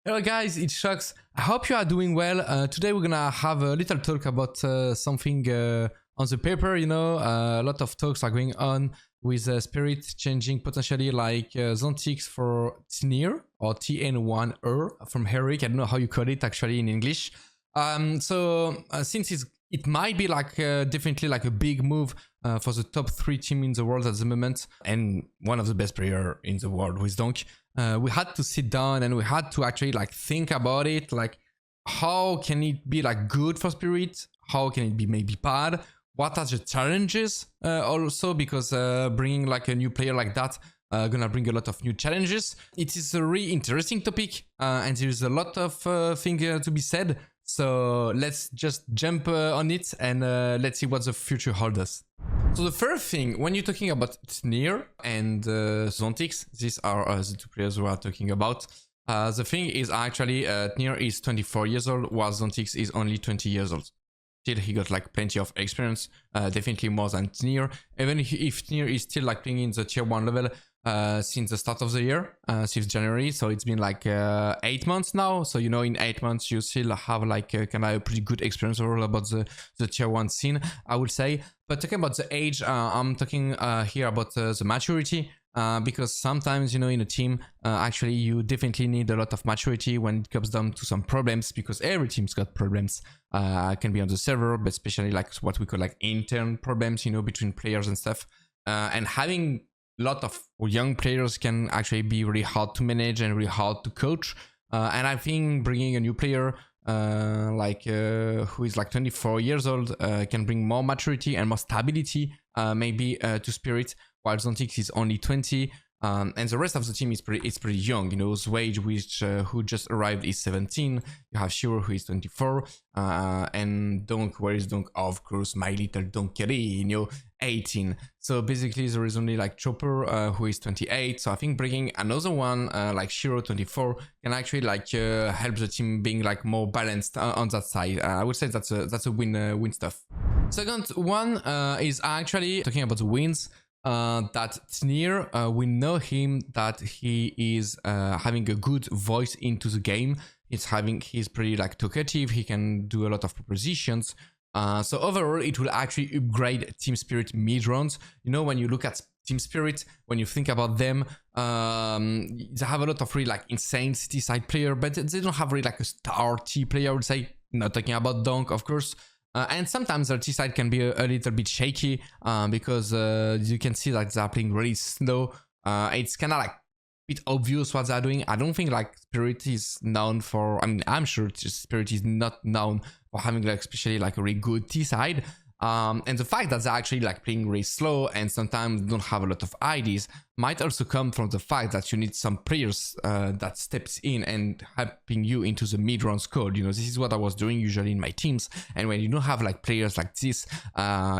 Hello guys, it's Shux. I hope you are doing well. Today we're gonna have a little talk about something on the paper, a lot of talks are going on with Spirit changing potentially like zont1x for tn1r or tn1r from Eric. I don't know how you call it actually in English. Since it might be like definitely like a big move for the top 3 team in the world at the moment and one of the best player in the world with Donk. We had to sit down and we had to actually like think about it, like how can it be like good for Spirit, how can it be maybe bad, what are the challenges also, because bringing like a new player like that gonna bring a lot of new challenges. It is a really interesting topic and there's a lot of things to be said, so let's just jump on it and let's see what the future holds us. So the first thing, when you're talking about tn1r and zont1x, these are the 2 players we are talking about. The thing is actually tn1r is 24 years old, while zont1x is only 20 years old. Still, he got like plenty of experience, definitely more than tn1r. Even if tn1r is still like playing in the tier 1 level since the start of the year, since January. So it's been like 8 months now. So, in 8 months, you still have like kind of a pretty good experience overall about the tier 1 scene, I would say. But talking about the age, I'm talking here about the maturity. Because sometimes, in a team, actually, you definitely need a lot of maturity when it comes down to some problems, because every team's got problems. Can be on the server, but especially like what we call like intern problems, between players and stuff. And having a lot of young players can actually be really hard to manage and really hard to coach. And I think bringing a new player who is like 24 years old can bring more maturity and more stability maybe to Spirit, while zont1x is only 20, and the rest of the team is pretty young. Zwage, who just arrived, is 17. You have shakier, who is 24, and Donk, where is Donk? Of course, my little Donkey, 18. So basically, there is only like Chopper, who is 28. So I think bringing another one like shakier, 24, can actually like help the team being like more balanced on that side. I would say that's a win stuff. Second one is actually talking about the wins. That tn1r, we know him that he is having a good voice into the game. He's pretty like talkative. He can do a lot of propositions. So overall, it will actually upgrade Team Spirit mid rounds. When you look at Team Spirit, when you think about them, they have a lot of really like insane city side player, but they don't have really like a star T player, I would say. Not talking about Donk, of course. And sometimes their T-side can be a little bit shaky because you can see that they're playing really slow. It's kind of like a bit obvious what they're doing. I don't think like Spirit is known for, I'm sure Spirit is not known for having like especially like a really good T-side. And the fact that they're actually like playing really slow and sometimes don't have a lot of IDs might also come from the fact that you need some players that steps in and helping you into the mid-round squad. This is what I was doing usually in my teams. And when you don't have like players like this,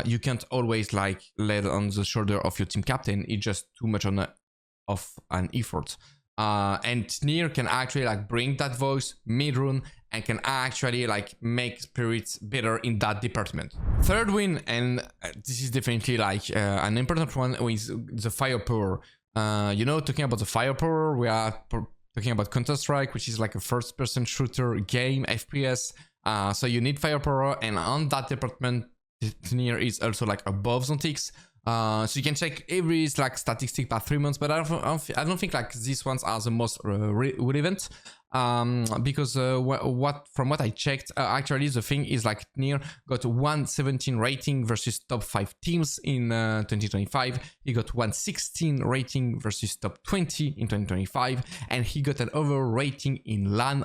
you can't always like lay on the shoulder of your team captain. It's just too much of an effort. And tn1r can actually like bring that voice mid-run and can actually like make Spirits better in that department. Third win, and this is definitely like an important one, is the firepower. Talking about the firepower, we are talking about Counterstrike, which is like a first-person shooter game, FPS. So you need firepower, and on that department, tn1r is also like above zont1x. So you can check every like statistic per 3 months, but I don't think like these ones are the most relevant, because from what I checked, actually the thing is like tn1r got 117 rating versus top 5 teams in 2025. He got 116 rating versus top 20 in 2025, and he got an overall rating in LAN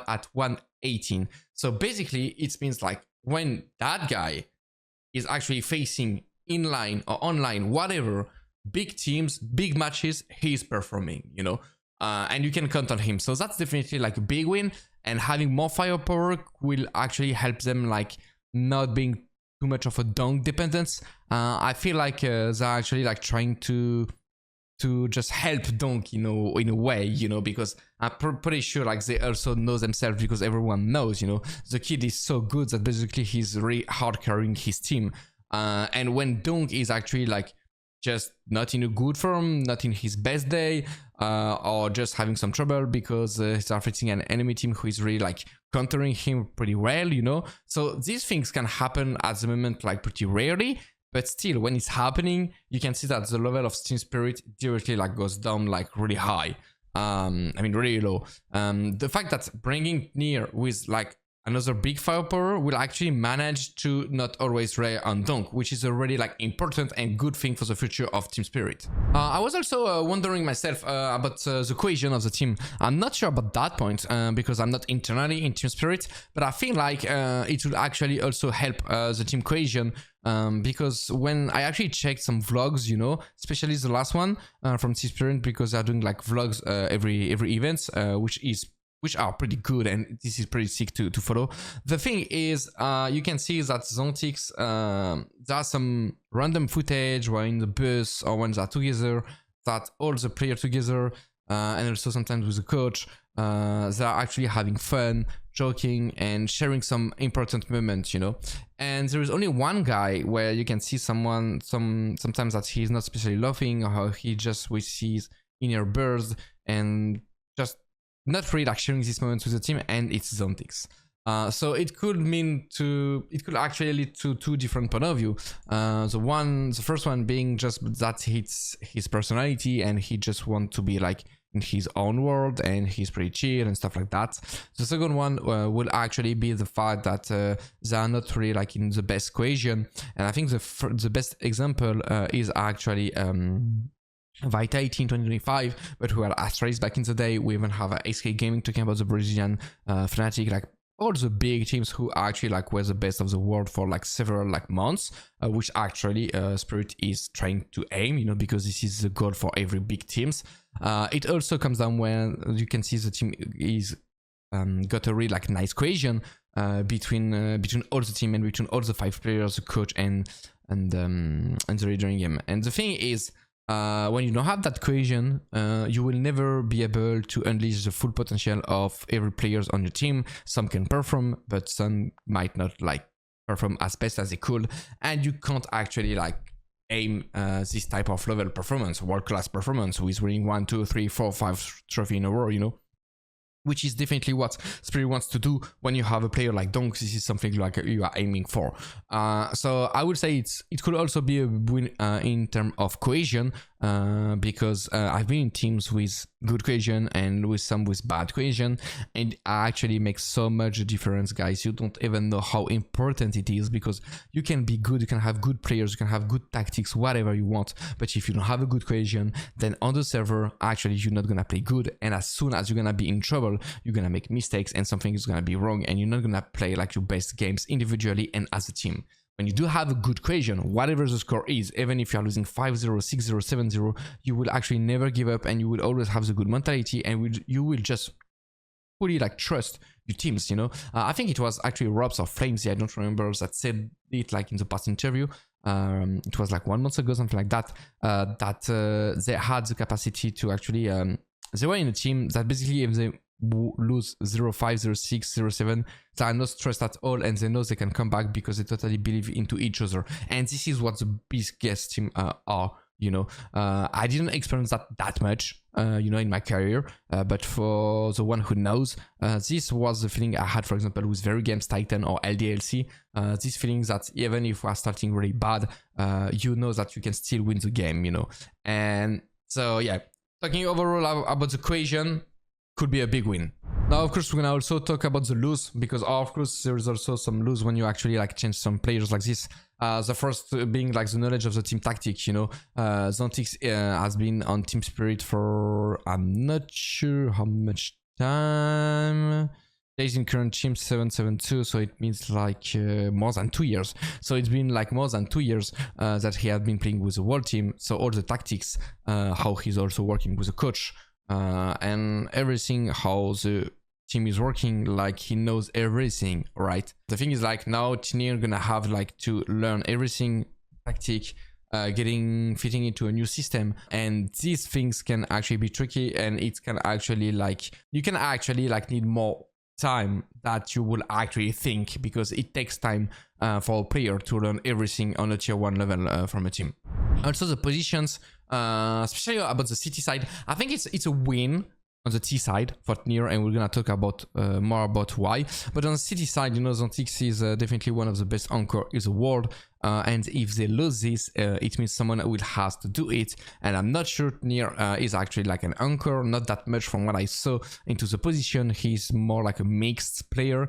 at 118. So basically, it means like when that guy is actually facing inline or online, whatever, big teams, big matches, he's performing, and you can count on him. So that's definitely like a big win, and having more firepower will actually help them like not being too much of a Donk dependence. I feel like they're actually like trying to just help Donk, in a way, because I'm pretty sure like they also know themselves, because everyone knows, the kid is so good that basically he's really hard carrying his team. And when Donk is actually like just not in a good form, not in his best day, or just having some trouble because he's facing an enemy team who is really like countering him pretty well, you know. So these things can happen at the moment like pretty rarely, but still when it's happening, you can see that the level of team spirit directly like goes down like really high. I mean really low. The fact that bringing near with like another big firepower will actually manage to not always rely on Donk, which is already like important and good thing for the future of team spirit. I was also wondering myself about the cohesion of the team. I'm not sure about that point because I'm not internally in team spirit, but I feel like it will actually also help the team cohesion because when I actually checked some vlogs, you know, especially the last one from team spirit, because they're doing like vlogs every event, which are pretty good, and this is pretty sick to follow. The thing is, you can see that zont1x, there's some random footage while in the bus or when they're together, that all the players together, and also sometimes with the coach, they're actually having fun, joking, and sharing some important moments, you know. And there is only one guy where you can see sometimes that he's not especially laughing, or he just with his inner burst and just not really like sharing these moments with the team, and it's zont1x. So it could actually lead to two different point of view. The first one being just that it's his personality and he just wants to be like in his own world and he's pretty chill and stuff like that. The second one will actually be the fact that they are not really like in the best cohesion, and I think the best example is actually Vitality in 2025, but who are Astralis back in the day. We even have SK Gaming talking about the Brazilian Fnatic, like all the big teams who actually like were the best of the world for like several like months, which actually Spirit is trying to aim, you know, because this is the goal for every big teams. It also comes down when you can see the team is got a really like nice cohesion between all the team and between all the 5 players, the coach and the leader in game. And the thing is, when you don't have that cohesion, you will never be able to unleash the full potential of every players on your team. Some can perform, but some might not like perform as best as they could, and you can't actually like aim this type of level performance, world-class performance with winning 1, 2, 3, 4, 5 trophy in a row, you know. Which is definitely what Spirit wants to do when you have a player like Donk. This is something like you are aiming for. So I would say it could also be a win in terms of cohesion, because I've been in teams with good cohesion and with some with bad cohesion, and it actually makes so much difference, guys. You don't even know how important it is, because you can be good, you can have good players, you can have good tactics, whatever you want, but if you don't have a good cohesion, then on the server, actually you're not gonna play good, and as soon as you're gonna be in trouble, you're gonna make mistakes and something is gonna be wrong, and you're not gonna play like your best games individually and as a team. When you do have a good cohesion, whatever the score is, even if you're losing 5-0, 6-0, 7-0, you will actually never give up, and you will always have the good mentality, and you will just fully like trust your teams, you know. I think it was actually Robs or Flames, I don't remember, that said it like in the past interview. It was like 1 month ago, something like that, that they had the capacity to actually, they were in a team that basically if they lose 0-5, 0-6, 0-7, they are not stressed at all, and they know they can come back because they totally believe into each other. And this is what the biggest team are, you know. I didn't experience that much, you know, in my career, but for the one who knows, this was the feeling I had, for example, with Very Games Titan or LDLC. This feeling that even if we're starting really bad, you know that you can still win the game, you know. And so yeah, talking overall about the cohesion, could be a big win. Now, of course, we're gonna also talk about the lose, because of course there is also some lose when you actually like change some players like this. The first being like the knowledge of the team tactic, you know. zont1x has been on Team Spirit for I'm not sure how much time. Days in current team 772, so it means like more than 2 years. So it's been like more than 2 years that he had been playing with the world team. So all the tactics, how he's also working with the coach, and everything, how the team is working, like he knows everything, right? The thing is like now tn1r gonna have like to learn everything tactic, fitting into a new system, and these things can actually be tricky, and it can actually like you can actually like need more time that you will actually think, because it takes time for a player to learn everything on a tier 1 level from a team. Also the positions, especially about the city side, I think it's a win on the T side for tn1r, and we're gonna talk about more about why. But on the city side, you know, zont1x is definitely one of the best anchor in the world, and if they lose this, it means someone will have to do it, and I'm not sure tn1r is actually like an anchor, not that much from what I saw into the position. He's more like a mixed player,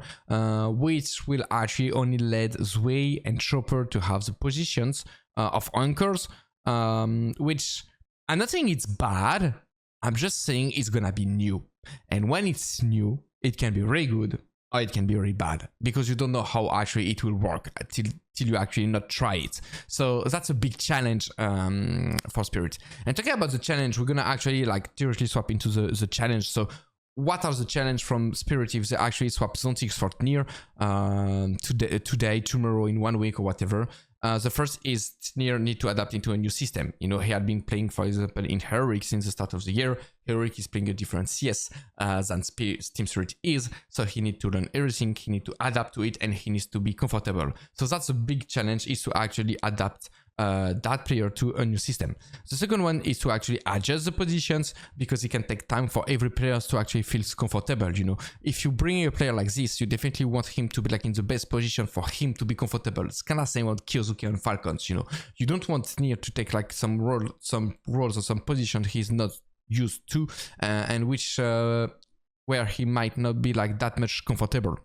which will actually only let Zwei and Chopper to have the positions of anchors, which I'm not saying it's bad, I'm just saying it's gonna be new. And when it's new, it can be very good or it can be very bad, because you don't know how actually it will work till you actually not try it. So that's a big challenge for Spirit. And talking about the challenge, we're gonna actually like directly swap into the challenge. So what are the challenge from Spirit if they actually swap zont1x for tn1r today, tomorrow, in 1 week or whatever? The first is tn1r need to adapt into a new system. You know, he had been playing, for example, in Heroic since the start of the year. Heroic is playing a different CS than Team Spirit is, so he needs to learn everything, he needs to adapt to it, and he needs to be comfortable. So that's a big challenge, is to actually adapt that player to a new system. The second one is to actually adjust the positions, because it can take time for every player to actually feel comfortable. You know, if you bring a player like this, you definitely want him to be like in the best position for him to be comfortable. It's kind of same with Kyosuke and Falcons. You know, you don't want tn1r to take like some roles or some position he's not used to, and which where he might not be like that much comfortable.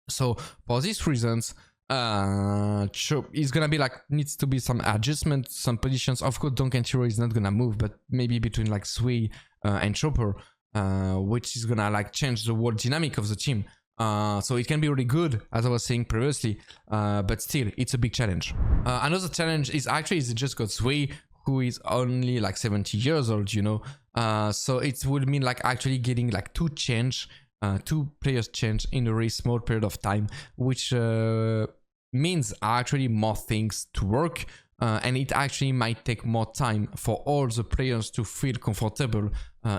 So for these reasons, it's gonna be like, needs to be some adjustment, some positions. Of course, zont1x is not gonna move, but maybe between like Zwei and Chopper, which is gonna like change the whole dynamic of the team. So it can be really good, as I was saying previously, but still, it's a big challenge. Another challenge is actually they just got Zwei, who is only like 70 years old, you know. So it would mean like actually getting like two players change in a very small period of time, which means actually more things to work, and it actually might take more time for all the players to feel comfortable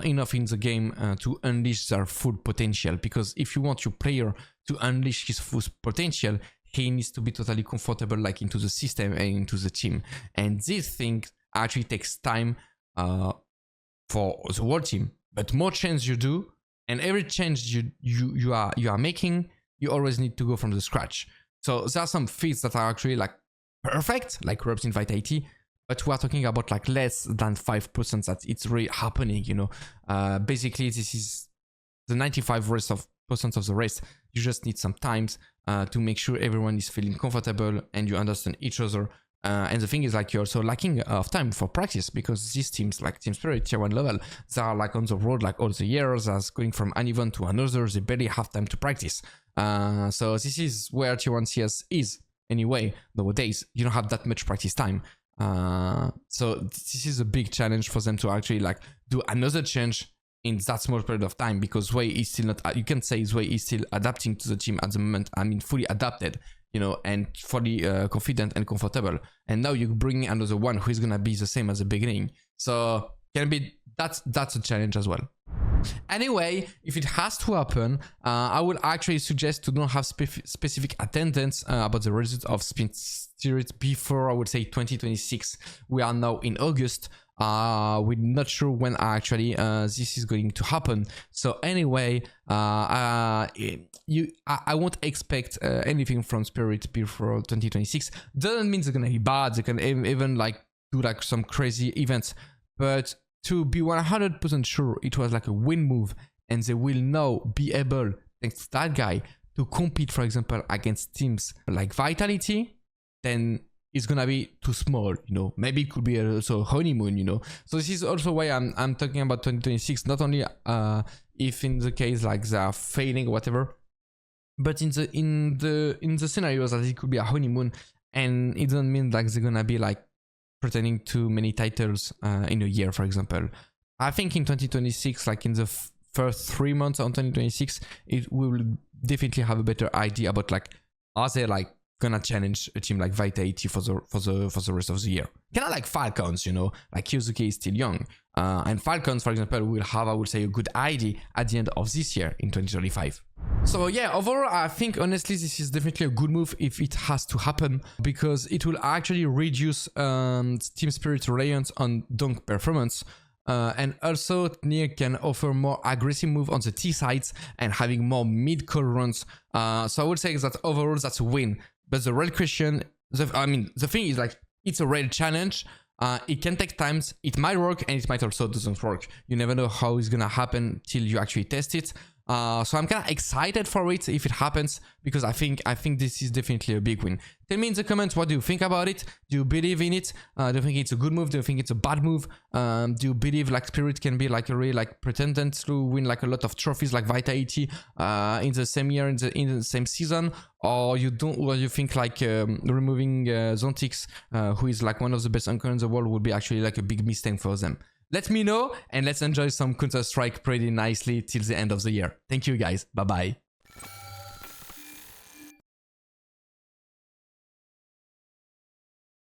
enough in the game to unleash their full potential. Because if you want your player to unleash his full potential, he needs to be totally comfortable like into the system and into the team. And this thing actually takes time for the whole team. But more change you do, and every change you are making, you always need to go from the scratch. So there are some feats that are actually like perfect, like reps in Vitality, but we are talking about like less than 5% that it's really happening, you know. Basically, this is the 95% of the rest. You just need some times to make sure everyone is feeling comfortable and you understand each other. And the thing is, like, you're also lacking of time for practice, because these teams, like Team Spirit, tier 1 level, they are like on the road like all the years, as going from an event to another, they barely have time to practice. So this is where tier 1 CS is anyway nowadays. You don't have that much practice time. So this is a big challenge for them to actually like do another change in that small period of time, because Zwei is still not, you can say Zwei is still adapting to the team at the moment. I mean, fully adapted, you know, and fully confident and comfortable. And now you bring another one who is gonna be the same as the beginning. So can be, that's a challenge as well. Anyway, if it has to happen, I would actually suggest to not have specific attendance about the result of Spirit before, I would say, 2026. We are now in August. We're not sure when actually this is going to happen. So anyway, I won't expect anything from Spirit before 2026. Doesn't mean they're gonna be bad. They can even like do like some crazy events, but to be 100% sure it was like a win move, and they will now be able, thanks to that guy, to compete, for example, against teams like Vitality, then it's gonna be too small, you know. Maybe it could be also honeymoon, you know. So this is also why I'm talking about 2026, not only if in the case like they are failing or whatever, but in the scenarios that it could be a honeymoon, and it doesn't mean like they're gonna be like pretending to many titles in a year, for example. I think in 2026, like in the first 3 months on 2026, we will definitely have a better idea about like, are they like gonna challenge a team like Vitality for the rest of the year? Kind of like Falcons, you know, like Kyosuke is still young, and Falcons, for example, will have, I would say, a good idea at the end of this year in 2025. So yeah, overall, I think honestly this is definitely a good move if it has to happen, because it will actually reduce Team Spirit reliance on dunk performance. And also tn1r can offer more aggressive move on the T sides and having more mid-call runs. So I would say that overall that's a win. But the real question, the thing is like, it's a real challenge. It can take times, it might work and it might also doesn't work. You never know how it's gonna happen till you actually test it. So I'm kind of excited for it if it happens, because I think this is definitely a big win. Tell me in the comments, what do you think about it? Do you believe in it? Do you think it's a good move? Do you think it's a bad move? Do you believe like Spirit can be like a really like pretendant to win like a lot of trophies like Vitality in the same year, in the same season? Or you don't? Or you think like removing zont1x, who is like one of the best anchors in the world, would be actually like a big mistake for them? Let me know, and let's enjoy some Counter-Strike pretty nicely till the end of the year. Thank you guys. Bye bye.